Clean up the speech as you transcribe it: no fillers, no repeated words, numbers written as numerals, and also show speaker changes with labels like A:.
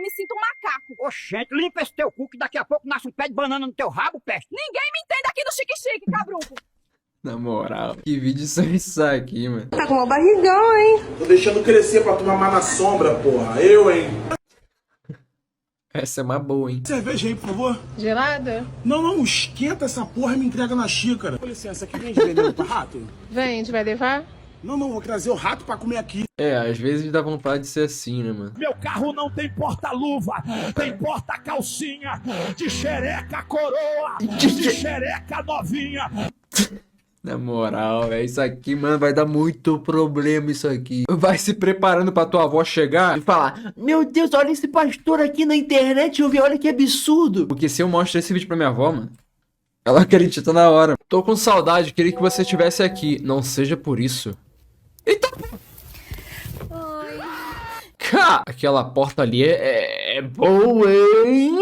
A: me sinto um macaco.
B: Oxente, limpa esse teu cu que daqui a pouco nasce um pé de banana no teu rabo, peste.
A: Ninguém me entende aqui no chique-chique, cabrunco.
C: Na moral, que vídeo sem isso aqui, mano.
D: Tá com uma barrigão, hein?
E: Tô deixando crescer pra tomar mais na sombra, porra. Eu, hein?
C: Essa é uma boa, hein?
E: Cerveja aí, por favor.
D: Gelada?
E: Não, esquenta essa porra e me entrega na xícara. Com licença, aqui vem de veneno pra rato?
D: Vende, vai levar?
E: Não, vou trazer o rato pra comer aqui.
C: É, às vezes dá vontade de ser assim, né, mano?
B: Meu carro não tem porta-luva, tem porta-calcinha, de xereca coroa, de xereca novinha.
C: Na moral, é isso aqui, mano, vai dar muito problema isso aqui. Vai se preparando pra tua avó chegar e falar: meu Deus, olha esse pastor aqui na internet, eu vi, olha que absurdo. Porque se eu mostro esse vídeo pra minha avó, mano, ela acredita na hora. Tô com saudade, queria que você estivesse aqui. Não seja por isso. Eita! Oi. Aquela porta ali é boa, hein?